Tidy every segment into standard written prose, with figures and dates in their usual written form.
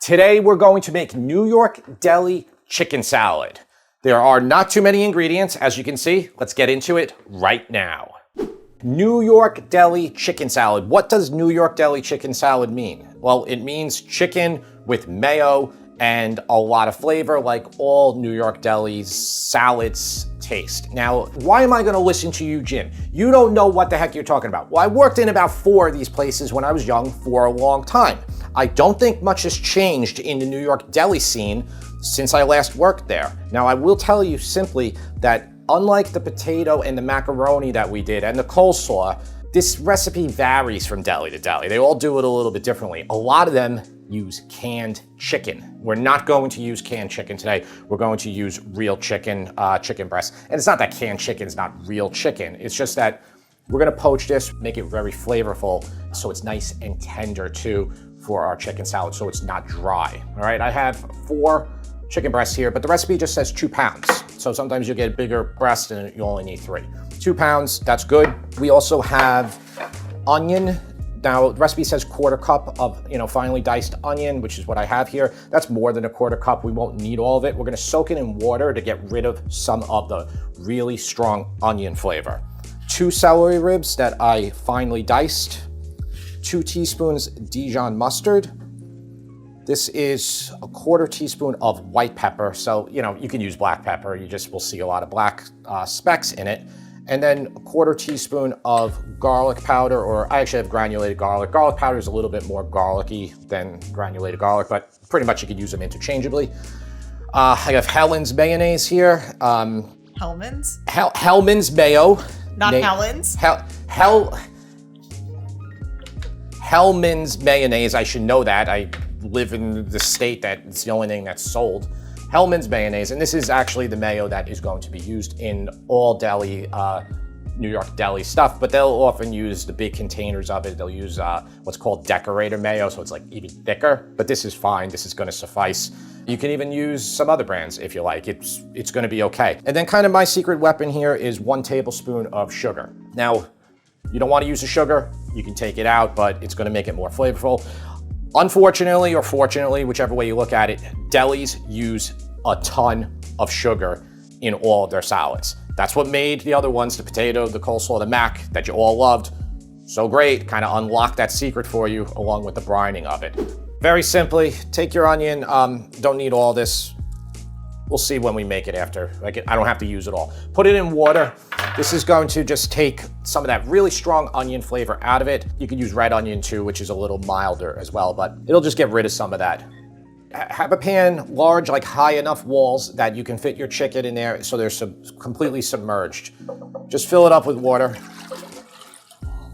Today we're going to make New York deli chicken salad. There are not too many ingredients, as you can see. Let's get into it right now. New York deli chicken salad. What does New York deli chicken salad mean? Well, it means chicken with mayo and a lot of flavor, like all New York deli's salads taste. Now, why am I gonna listen to you, Jim? You don't know what the heck you're talking about. Well, I worked in about 4 of these places when I was young for a long time. I don't think much has changed in the New York deli scene since I last worked there. Now, I will tell you simply that unlike the potato and the macaroni that we did and the coleslaw, this recipe varies from deli to deli. They all do it a little bit differently. A lot of them use canned chicken. We're not going to use canned chicken today. We're going to use real chicken, chicken breast. And it's not that canned chicken is not real chicken. It's just that we're gonna poach this, make it very flavorful, so it's nice and tender too for our chicken salad, so it's not dry. All right, I have 4 chicken breasts here, but the recipe just says 2 pounds. So sometimes you get a bigger breast and you only need 3. 2 pounds, that's good. We also have onion. Now, the recipe says 1/4 cup of, finely diced onion, which is what I have here. That's more than a 1/4 cup. We won't need all of it. We're gonna soak it in water to get rid of some of the really strong onion flavor. 2 celery ribs that I finely diced. 2 teaspoons Dijon mustard. This is a 1/4 teaspoon of white pepper. So, you can use black pepper. You just will see a lot of black specks in it. And then a 1/4 teaspoon of garlic powder, or I actually have granulated garlic. Garlic powder is a little bit more garlicky than granulated garlic, but pretty much you could use them interchangeably. I have Hellmann's mayonnaise here. Hellmann's? Hellmann's mayo. Not Hellmann's? Hellmann's mayonnaise, I should know that. I live in the state that it's the only thing that's sold. Hellmann's mayonnaise, and this is actually the mayo that is going to be used in all deli, New York deli stuff, but they'll often use the big containers of it. They'll use what's called decorator mayo, so it's like even thicker, but this is fine. This is gonna suffice. You can even use some other brands if you like. It's gonna be okay. And then kind of my secret weapon here is 1 tablespoon of sugar. Now, you don't wanna use the sugar, you can take it out, but it's gonna make it more flavorful. Unfortunately, or fortunately, whichever way you look at it, delis use a ton of sugar in all of their salads. That's what made the other ones, the potato, the coleslaw, the mac, that you all loved, so great. Kind of unlocked that secret for you along with the brining of it. Very simply, take your onion, don't need all this. We'll see when we make it after. I don't have to use it all. Put it in water. This is going to just take some of that really strong onion flavor out of it. You could use red onion too, which is a little milder as well, but it'll just get rid of some of that. Have a pan large, like high enough walls that you can fit your chicken in there so they're completely submerged. Just fill it up with water.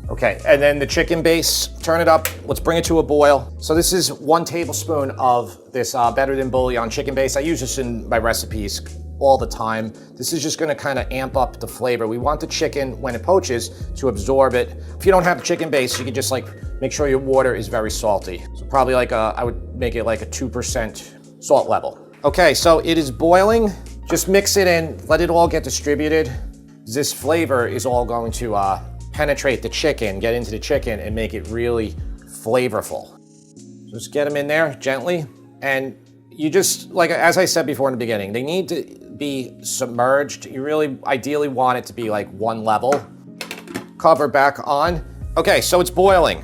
Okay, and then the chicken base, turn it up. Let's bring it to a boil. So this is 1 tablespoon of this Better Than Bouillon chicken base. I use this in my recipes all the time. This is just gonna kind of amp up the flavor. We want the chicken, when it poaches, to absorb it. If you don't have the chicken base, you can just make sure your water is very salty. So probably I would make it like a 2% salt level. Okay, so it is boiling. Just mix it in, let it all get distributed. This flavor is all going to penetrate the chicken, get into the chicken, and make it really flavorful. Just get them in there gently, and you just, as I said before in the beginning, they need to be submerged. You really ideally want it to be like 1 level. Cover back on. Okay, so it's boiling.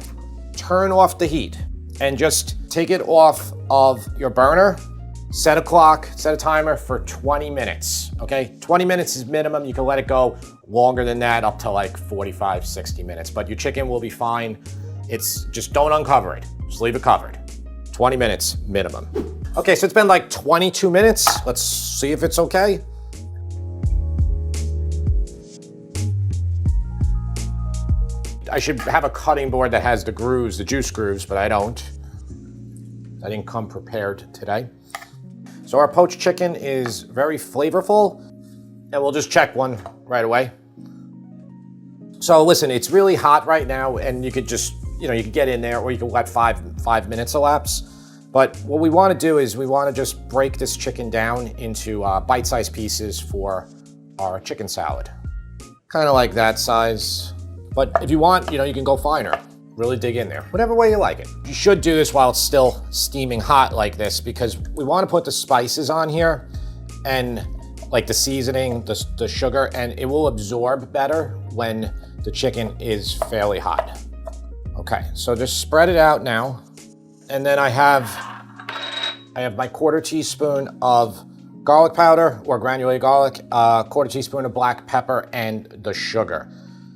Turn off the heat and just take it off of your burner. Set a clock, set a timer for 20 minutes, okay? 20 minutes is minimum. You can let it go longer than that, up to like 45, 60 minutes, but your chicken will be fine. It's just don't uncover it. Just leave it covered. 20 minutes minimum. Okay, so it's been like 22 minutes. Let's see if it's okay. I should have a cutting board that has the grooves, the juice grooves, but I don't. I didn't come prepared today. So our poached chicken is very flavorful, and we'll just check one right away. So listen, it's really hot right now, and you could just, you could get in there, or you could let 5 minutes elapse. But what we want to do is we want to just break this chicken down into bite-sized pieces for our chicken salad. Kind of like that size. But if you want, you can go finer. Really dig in there, whatever way you like it. You should do this while it's still steaming hot like this because we want to put the spices on here and like the seasoning, the sugar, and it will absorb better when the chicken is fairly hot. Okay, so just spread it out now. And then I have my 1/4 teaspoon of garlic powder or granulated garlic, 1/4 teaspoon of black pepper, and the sugar.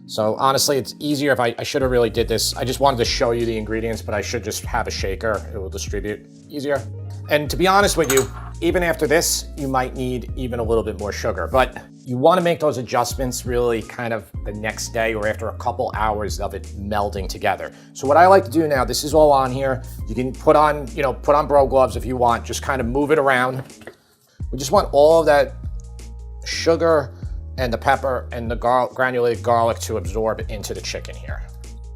So honestly, it's easier if I should have really did this. I just wanted to show you the ingredients, but I should just have a shaker. It will distribute easier. And to be honest with you, even after this, you might need even a little bit more sugar, but you want to make those adjustments really kind of the next day or after a couple hours of it melding together. So what I like to do now, this is all on here. You can put on bro gloves if you want, just kind of move it around. We just want all of that sugar and the pepper and the granulated garlic to absorb into the chicken here.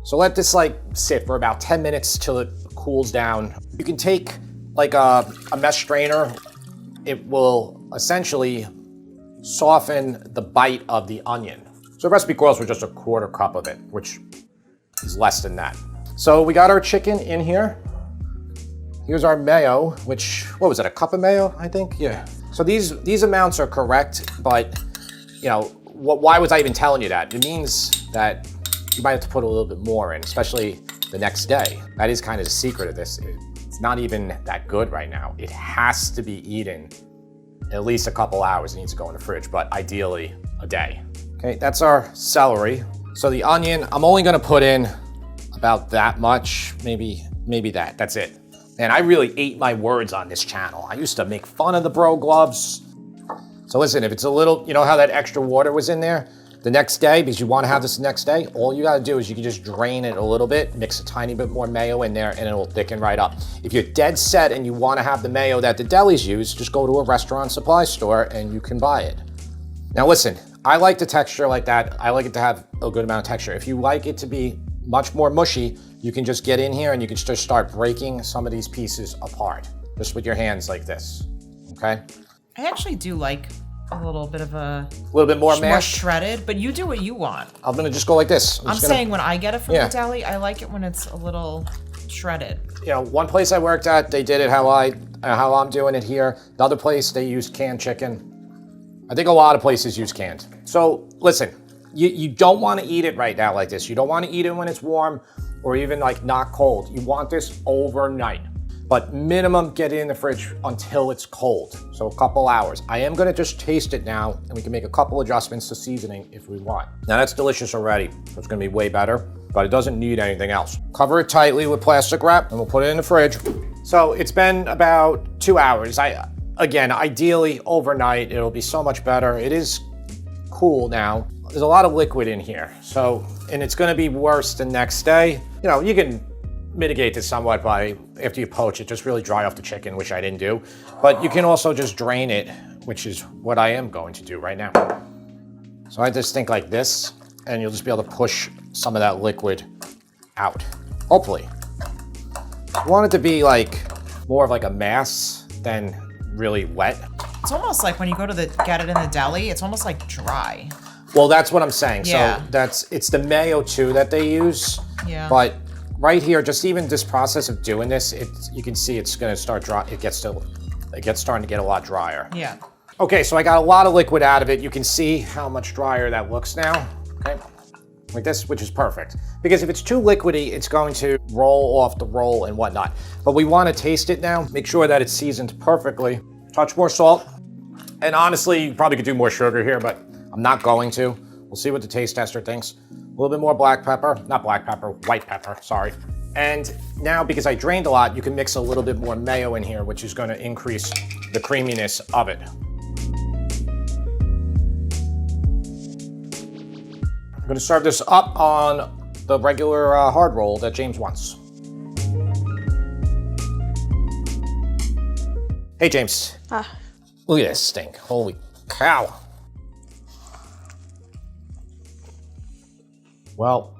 So let this like sit for about 10 minutes till it cools down. You can take like a mesh strainer. It will essentially soften the bite of the onion. So the recipe calls for just a 1/4 cup of it, which is less than that. So we got our chicken in here. Here's our mayo, which, what was it, a cup of mayo, I think? Yeah. So these amounts are correct, but you know, why was I even telling you that? It means that you might have to put a little bit more in, especially the next day. That is kind of the secret of this. It's not even that good right now. It has to be eaten at least a couple hours. It needs to go in the fridge, but ideally a day. Okay, that's our celery. So the onion, I'm only gonna put in about that much, maybe that, that's it. And I really ate my words on this channel. I used to make fun of the bro gloves. So listen, if it's a little, you know how that extra water was in there? The next day, because you want to have this the next day, all you got to do is you can just drain it a little bit, mix a tiny bit more mayo in there, and it will thicken right up. If you're dead set and you want to have the mayo that the delis use, just go to a restaurant supply store and you can buy it. Now listen, I like the texture like that. I like it to have a good amount of texture. If you like it to be much more mushy, you can just get in here and you can just start breaking some of these pieces apart, just with your hands like this, okay? I actually do like a little bit of a little bit more mash, shredded, but you do what you want. I'm gonna just go like this. I'm saying when I get it from the deli, I like it when it's a little shredded. You know, one place I worked at, they did it how I'm doing it here. The other place, they used canned chicken. I think a lot of places use canned. So listen, you don't want to eat it right now like this. You don't want to eat it when it's warm or even like not cold. You want this overnight. But minimum, get it in the fridge until it's cold. So a couple hours. I am gonna just taste it now and we can make a couple adjustments to seasoning if we want. Now that's delicious already. So it's gonna be way better, but it doesn't need anything else. Cover it tightly with plastic wrap and we'll put it in the fridge. So it's been about 2 hours. Again, ideally overnight, it'll be so much better. It is cool now. There's a lot of liquid in here. So, and it's gonna be worse the next day. You know, you can mitigate this somewhat by, after you poach it, just really dry off the chicken, which I didn't do. But you can also just drain it, which is what I am going to do right now. So I just think like this, and you'll just be able to push some of that liquid out, hopefully. I want it to be like more of like a mass than really wet. It's almost like when you go to get it in the deli, it's almost like dry. Well, that's what I'm saying. Yeah. So it's the mayo too that they use. Yeah. But right here, just even this process of doing this, you can see it's gonna start dry. It gets starting to get a lot drier. Yeah. Okay, so I got a lot of liquid out of it. You can see how much drier that looks now. Okay, like this, which is perfect. Because if it's too liquidy, it's going to roll off the roll and whatnot. But we want to taste it now. Make sure that it's seasoned perfectly. Touch more salt. And honestly, you probably could do more sugar here, but I'm not going to. We'll see what the taste tester thinks. A little bit more black pepper, not black pepper, white pepper, sorry. And now, because I drained a lot, you can mix a little bit more mayo in here, which is gonna increase the creaminess of it. I'm gonna serve this up on the regular hard roll that James wants. Hey, James. Look at this thing, holy cow. Well,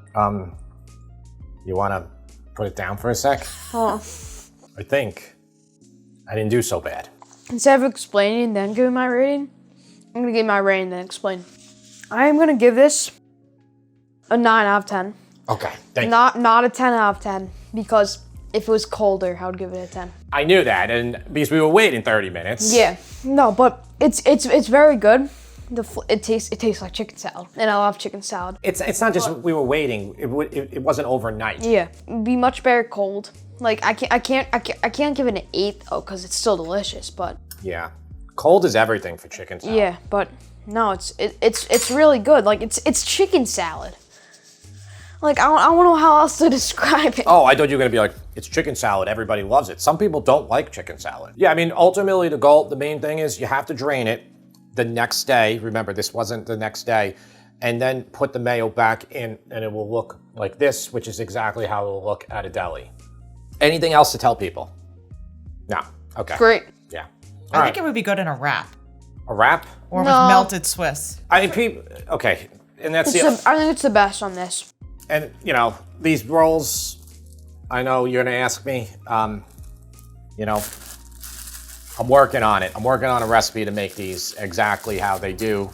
you wanna put it down for a sec? Oh. I think I didn't do so bad. Instead of explaining and then giving my rating, I'm gonna give my rating then explain. I am gonna give this a 9 out of 10. Okay, thank you. Not a 10 out of 10 because if it was colder, I would give it a 10. I knew that, and because we were waiting 30 minutes. Yeah, no, but it's very good. It tastes like chicken salad, and I love chicken salad. It's not just we were waiting. It wasn't overnight. Yeah, it'd be much better cold. Like I can't give it an 8 though, because it's still delicious. But Yeah, cold is everything for chicken salad. yeah, but no, it's really good. Like it's chicken salad. Like I don't know how else to describe it. Oh, I thought you were gonna be like, it's chicken salad. Everybody loves it. Some people don't like chicken salad. Yeah, I mean, ultimately the main thing is you have to drain it the next day. Remember, this wasn't the next day. And then put the mayo back in and it will look like this, which is exactly how it will look at a deli. Anything else to tell people? No, okay. Great. Yeah. I think it would be good in a wrap A wrap? or with No. melted Swiss. I mean, people, okay. And that's I think it's the best on this. And, you know, these rolls, I know you're going to ask me, you know, I'm working on it. I'm working on a recipe to make these exactly how they do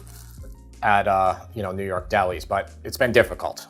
at, you know, New York delis, but it's been difficult.